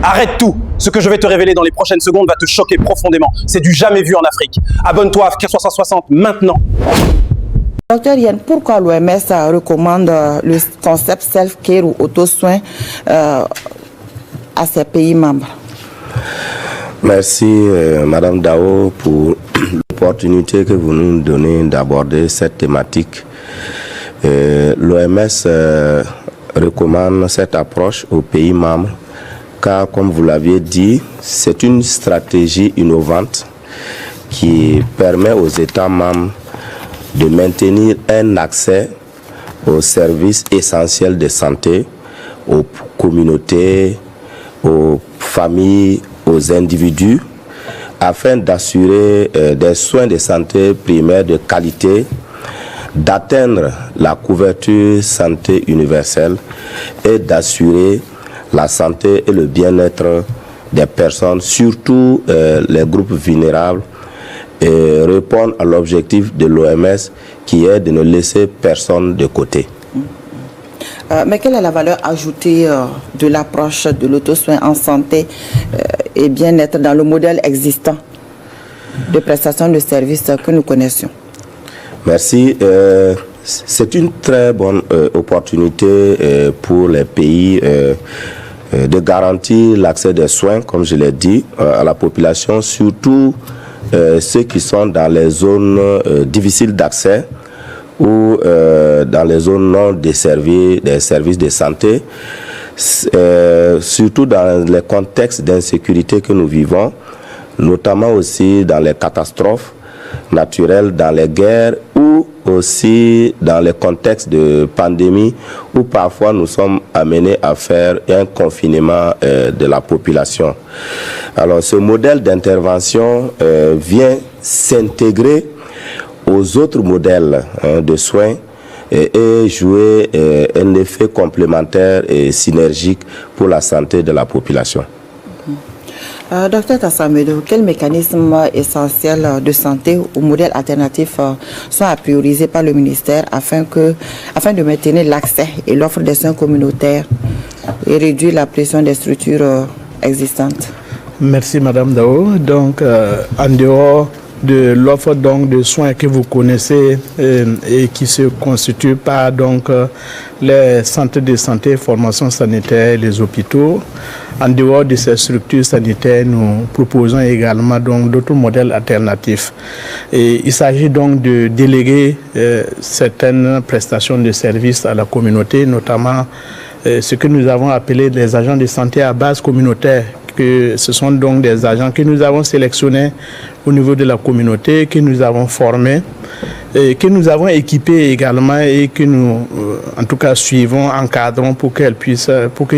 Arrête tout. Ce que je vais te révéler dans les prochaines secondes va te choquer profondément. C'est du jamais vu en Afrique. Abonne-toi à Care 360 maintenant. Docteur Yen, pourquoi l'OMS recommande le concept self-care ou auto-soin à ses pays membres? Merci Madame Dao pour l'opportunité que vous nous donnez d'aborder cette thématique. L'OMS recommande cette approche aux pays membres car, comme vous l'aviez dit, c'est une stratégie innovante qui permet aux États membres de maintenir un accès aux services essentiels de santé, aux communautés, aux familles, aux individus, afin d'assurer des soins de santé primaires de qualité, d'atteindre la couverture santé universelle et d'assurer la santé et le bien-être des personnes, surtout les groupes vulnérables, et répondre à l'objectif de l'OMS qui est de ne laisser personne de côté. Mais quelle est la valeur ajoutée de l'approche de l'auto-soin en santé et bien-être dans le modèle existant de prestation de services que nous connaissions? Merci. C'est une très bonne opportunité pour les pays de garantir l'accès des soins, comme je l'ai dit, à la population, surtout ceux qui sont dans les zones difficiles d'accès ou dans les zones non desservies des services de santé, surtout dans les contextes d'insécurité que nous vivons, notamment aussi dans les catastrophes naturelles, dans les guerres ou aussi dans les contextes de pandémie où parfois nous sommes amenés à faire un confinement de la population. Alors ce modèle d'intervention vient s'intégrer aux autres modèles de soins et jouer un effet complémentaire et synergique pour la santé de la population. Docteur Tassamedo, quels mécanismes essentiels de santé ou modèles alternatifs sont à prioriser par le ministère afin de maintenir l'accès et l'offre des soins communautaires et réduire la pression des structures existantes? Merci Madame Dao. Donc, en dehors de l'offre de soins que vous connaissez et qui se constitue par les centres de santé, formation sanitaire, les hôpitaux. En dehors de ces structures sanitaires, nous proposons également d'autres modèles alternatifs. Et il s'agit donc de déléguer certaines prestations de services à la communauté, notamment ce que nous avons appelé les agents de santé à base communautaire. Que ce sont donc des agents que nous avons sélectionnés au niveau de la communauté, que nous avons formés, et que nous avons équipés également et que nous, en tout cas, suivons, encadrons pour que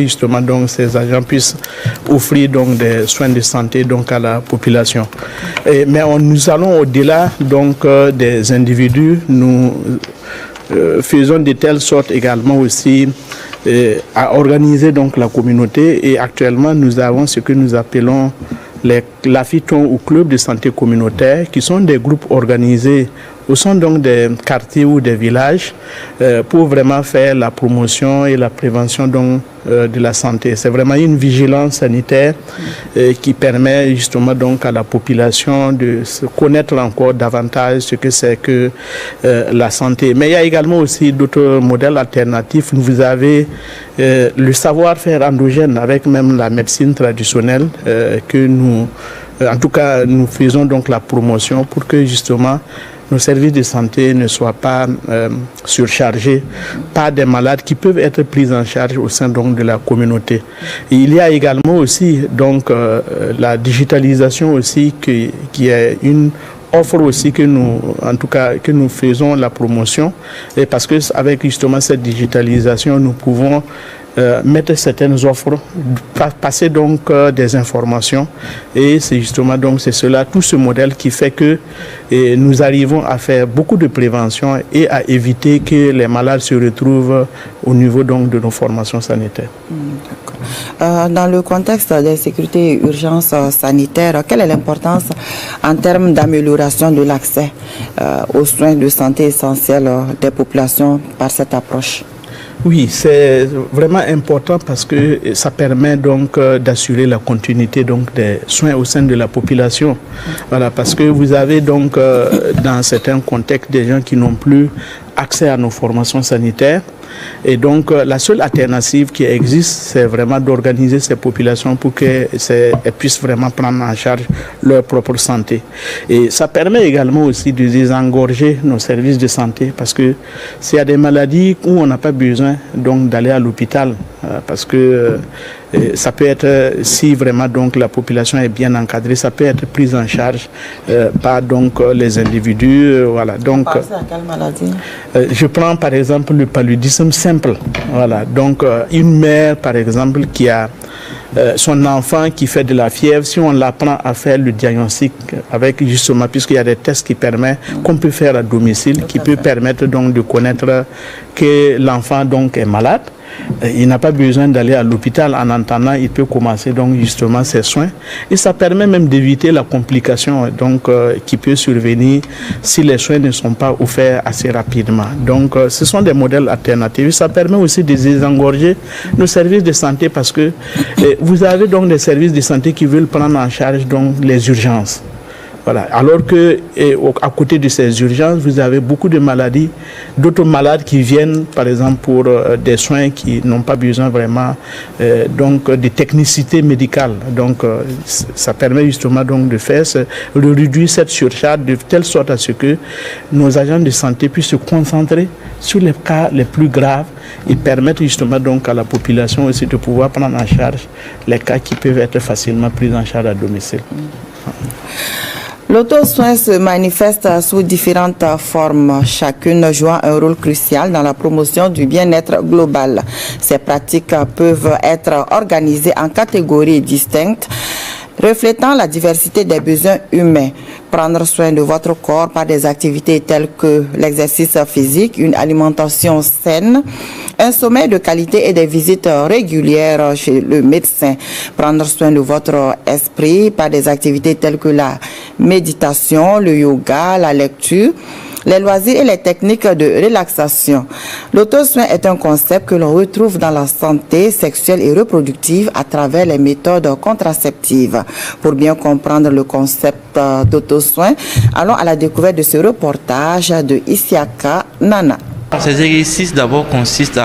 justement ces agents puissent offrir des soins de santé à la population. Mais nous allons au-delà des individus. Nous faisons de telle sorte également aussi à organiser la communauté, et actuellement nous avons ce que nous appelons les LAFITON ou clubs de santé communautaire, qui sont des groupes organisés au sein des quartiers ou des villages pour vraiment faire la promotion et la prévention de la santé. C'est vraiment une vigilance sanitaire qui permet justement à la population de se connaître encore davantage ce que c'est que la santé. Mais il y a également aussi d'autres modèles alternatifs. Vous avez le savoir-faire endogène avec même la médecine traditionnelle que nous, en tout cas, nous faisons la promotion pour que justement nos services de santé ne soient pas surchargés par des malades qui peuvent être pris en charge au sein de la communauté. Et il y a également aussi la digitalisation aussi qui est une offre aussi que nous faisons la promotion, et parce que avec justement cette digitalisation nous pouvons mettre certaines offres, passer des informations, et c'est justement c'est cela, tout ce modèle qui fait que nous arrivons à faire beaucoup de prévention et à éviter que les malades se retrouvent au niveau de nos formations sanitaires. Dans le contexte d'insécurité et urgence sanitaire, quelle est l'importance en termes d'amélioration de l'accès aux soins de santé essentiels des populations par cette approche? Oui, c'est vraiment important parce que ça permet donc d'assurer la continuité donc des soins au sein de la population. Voilà, parce que vous avez donc dans certains contextes des gens qui n'ont plus accès à nos formations sanitaires. Et donc, la seule alternative qui existe, c'est vraiment d'organiser ces populations pour qu'elles puissent vraiment prendre en charge leur propre santé. Et ça permet également aussi de désengorger nos services de santé parce que s'il y a des maladies où on n'a pas besoin donc d'aller à l'hôpital, parce que ça peut être, si vraiment donc la population est bien encadrée, ça peut être pris en charge par donc les individus. Voilà. Donc, à quelle maladie? Je prends par exemple le paludisme simple. Voilà. Donc une mère par exemple qui a son enfant qui fait de la fièvre, si on l'apprend à faire le diagnostic avec justement, puisqu'il y a des tests qui permettent, qu'on peut faire à domicile, qui peut permettre donc de connaître que l'enfant donc est malade. Il n'a pas besoin d'aller à l'hôpital. En attendant, il peut commencer donc justement ses soins et ça permet même d'éviter la complication donc qui peut survenir si les soins ne sont pas offerts assez rapidement. Donc ce sont des modèles alternatifs. Ça permet aussi de désengorger nos services de santé parce que vous avez donc des services de santé qui veulent prendre en charge donc les urgences. Voilà. Alors que à côté de ces urgences, vous avez beaucoup de maladies, d'autres malades qui viennent, par exemple, pour des soins qui n'ont pas besoin vraiment donc de technicité médicale. Donc, ça permet justement donc de faire, de réduire cette surcharge de telle sorte à ce que nos agents de santé puissent se concentrer sur les cas les plus graves et permettre justement donc à la population aussi de pouvoir prendre en charge les cas qui peuvent être facilement pris en charge à domicile. L'auto-soin se manifeste sous différentes formes, chacune jouant un rôle crucial dans la promotion du bien-être global. Ces pratiques peuvent être organisées en catégories distinctes, reflétant la diversité des besoins humains. Prendre soin de votre corps par des activités telles que l'exercice physique, une alimentation saine, un sommeil de qualité et des visites régulières chez le médecin. Prendre soin de votre esprit par des activités telles que la méditation, le yoga, la lecture, les loisirs et les techniques de relaxation. L'auto-soin est un concept que l'on retrouve dans la santé sexuelle et reproductive à travers les méthodes contraceptives. Pour bien comprendre le concept d'auto-soin, allons à la découverte de ce reportage de Isiaka Nana. Ces exercices d'abord consistent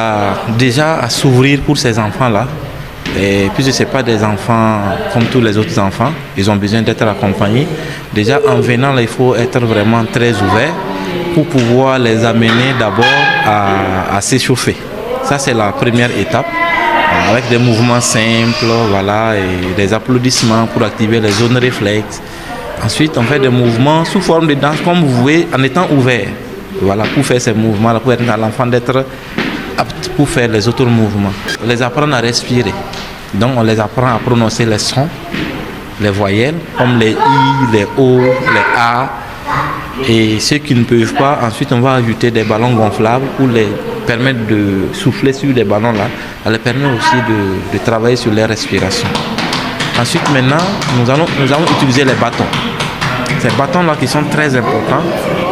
déjà à s'ouvrir pour ces enfants-là. Et puisque ce n'est pas des enfants comme tous les autres enfants, ils ont besoin d'être accompagnés. Déjà en venant là, il faut être vraiment très ouvert pour pouvoir les amener d'abord à s'échauffer. Ça c'est la première étape, avec des mouvements simples, voilà, et des applaudissements pour activer les zones réflexes. Ensuite on fait des mouvements sous forme de danse comme vous voyez en étant ouvert. Voilà, pour faire ces mouvements-là, pour être à l'enfant d'être apte pour faire les autres mouvements. On les apprend à respirer. Donc on les apprend à prononcer les sons, les voyelles, comme les I, les O, les A. Et ceux qui ne peuvent pas, ensuite on va ajouter des ballons gonflables pour les permettre de souffler sur les ballons là. Ça les permet aussi de travailler sur les respirations. Ensuite maintenant, nous allons utiliser les bâtons. Ces bâtons-là qui sont très importants,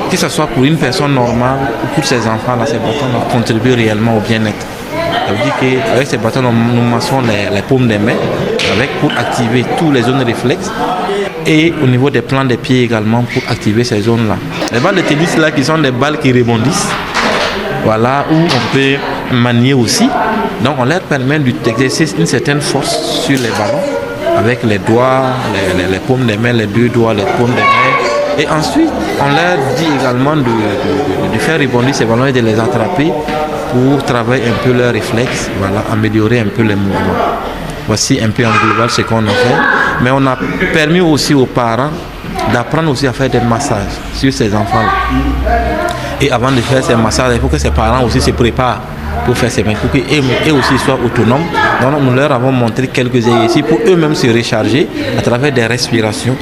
que ce soit pour une personne normale ou pour ces enfants-là, ces bâtons-là contribuent réellement au bien-être. Ça veut dire qu'avec ces bâtons, nous massons les paumes des mains pour activer toutes les zones réflexes et au niveau des plans des pieds également pour activer ces zones-là. Les balles de tennis là qui sont des balles qui rebondissent, voilà, où on peut manier aussi. Donc on leur permet d'exercer une certaine force sur les ballons avec les doigts, les paumes des mains, les deux doigts, les paumes des mains. Et ensuite, on leur dit également de faire rebondir ces ballons et de les attraper pour travailler un peu leurs réflexes, voilà, améliorer un peu les mouvements. Voici un peu en global ce qu'on a fait. Mais on a permis aussi aux parents d'apprendre aussi à faire des massages sur ces enfants-là. Et avant de faire ces massages, il faut que ces parents aussi se préparent pour faire ces mains, pour qu'eux aussi soient autonomes. Donc nous leur avons montré quelques exercices pour eux-mêmes se recharger à travers des respirations.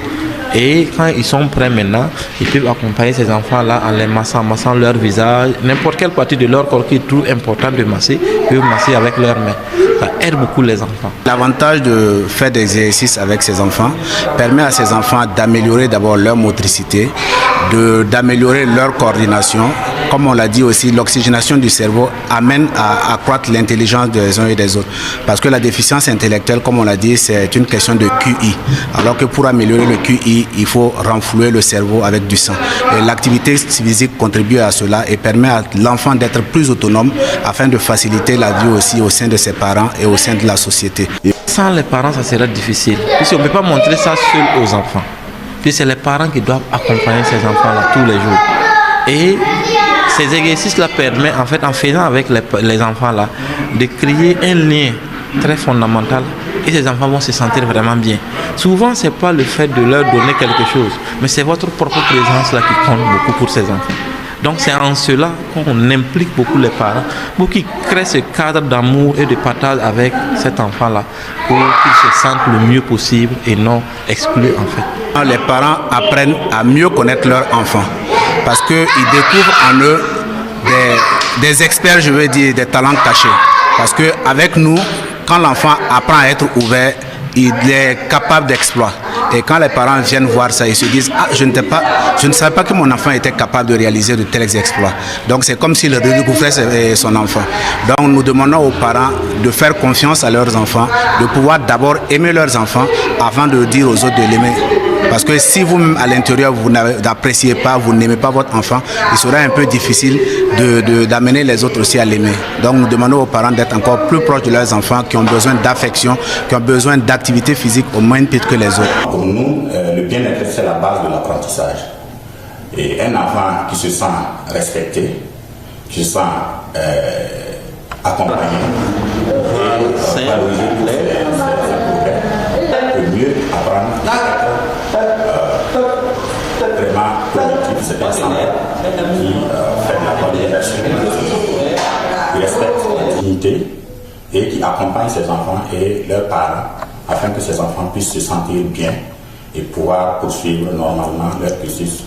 Et quand ils sont prêts maintenant, ils peuvent accompagner ces enfants-là en les massant leur visage, n'importe quelle partie de leur corps qui est trop important de masser, ils peuvent masser avec leurs mains. Ça aide beaucoup les enfants. L'avantage de faire des exercices avec ces enfants permet à ces enfants d'améliorer d'abord leur motricité, d'améliorer leur coordination, comme on l'a dit aussi, l'oxygénation du cerveau amène à accroître l'intelligence des uns et des autres. Parce que la déficience intellectuelle, comme on l'a dit, c'est une question de QI. Alors que pour améliorer le QI, il faut renflouer le cerveau avec du sang. Et l'activité physique contribue à cela et permet à l'enfant d'être plus autonome afin de faciliter la vie aussi au sein de ses parents et au sein de la société. Sans les parents, ça serait difficile. Puisqu'on ne peut pas montrer ça seul aux enfants. Puis c'est les parents qui doivent accompagner ces enfants-là tous les jours. Et ces exercices-là permettent, en fait, en faisant avec les enfants-là, de créer un lien très fondamental et ces enfants vont se sentir vraiment bien. Souvent, ce n'est pas le fait de leur donner quelque chose, mais c'est votre propre présence là qui compte beaucoup pour ces enfants. Donc c'est en cela qu'on implique beaucoup les parents pour qu'ils créent ce cadre d'amour et de partage avec cet enfant-là pour qu'ils se sentent le mieux possible et non exclus en fait. Les parents apprennent à mieux connaître leur enfant parce qu'ils découvrent en eux des experts, je veux dire, des talents cachés. Parce qu'avec nous, quand l'enfant apprend à être ouvert, il est capable d'exploit. Et quand les parents viennent voir ça, ils se disent « Ah, je ne savais pas que mon enfant était capable de réaliser de tels exploits. » Donc c'est comme s'il redécouvrait son enfant. Donc nous demandons aux parents de faire confiance à leurs enfants, de pouvoir d'abord aimer leurs enfants avant de dire aux autres de l'aimer. Parce que si vous-même à l'intérieur vous n'appréciez pas, vous n'aimez pas votre enfant, il sera un peu difficile d'amener les autres aussi à l'aimer. Donc nous demandons aux parents d'être encore plus proches de leurs enfants qui ont besoin d'affection, qui ont besoin d'activité physique au même titre que les autres. Pour nous, le bien-être c'est la base de l'apprentissage. Et un enfant qui se sent respecté, qui se sent accompagné et valorisé pour ses progrès, peut mieux apprendre vraiment productif. C'est un ensemble qui fait de la valorisation, qui respecte la dignité et qui accompagne ses enfants et leurs parents afin que ces enfants puissent se sentir bien et pouvoir poursuivre normalement leur cursus,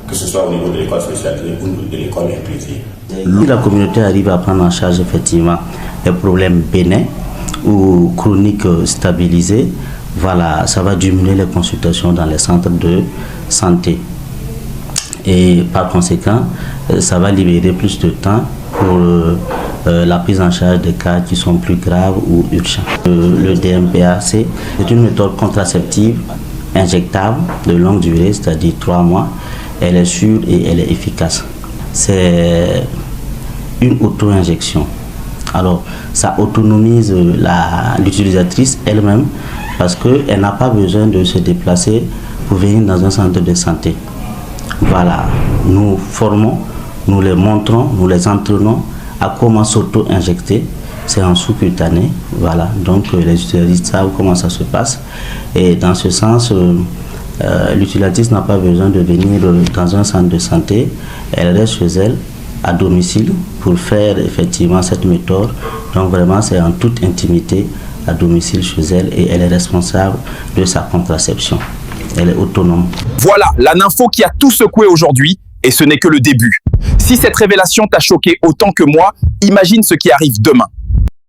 que ce soit au niveau de l'école spécialisée ou de l'école inclusive. Si la communauté arrive à prendre en charge effectivement les problèmes bénins ou chroniques stabilisés, voilà, ça va diminuer les consultations dans les centres de santé. Et par conséquent, ça va libérer plus de temps pour la prise en charge des cas qui sont plus graves ou urgents. Le DMPA, c'est une méthode contraceptive injectable de longue durée, c'est-à-dire 3 mois. Elle est sûre et elle est efficace. C'est une auto-injection. Alors, ça autonomise l'utilisatrice elle-même parce qu'elle n'a pas besoin de se déplacer pour venir dans un centre de santé. Voilà, nous formons, nous les montrons, nous les entraînons à comment s'auto-injecter. C'est en sous-cutané, voilà, donc les utilisatrices savent comment ça se passe. Et dans ce sens, l'utilisatrice n'a pas besoin de venir dans un centre de santé, elle reste chez elle, à domicile, pour faire effectivement cette méthode. Donc vraiment, c'est en toute intimité, à domicile chez elle, et elle est responsable de sa contraception. Elle est autonome. Voilà, la nympho qui a tout secoué aujourd'hui, et ce n'est que le début. Si cette révélation t'a choqué autant que moi, imagine ce qui arrive demain.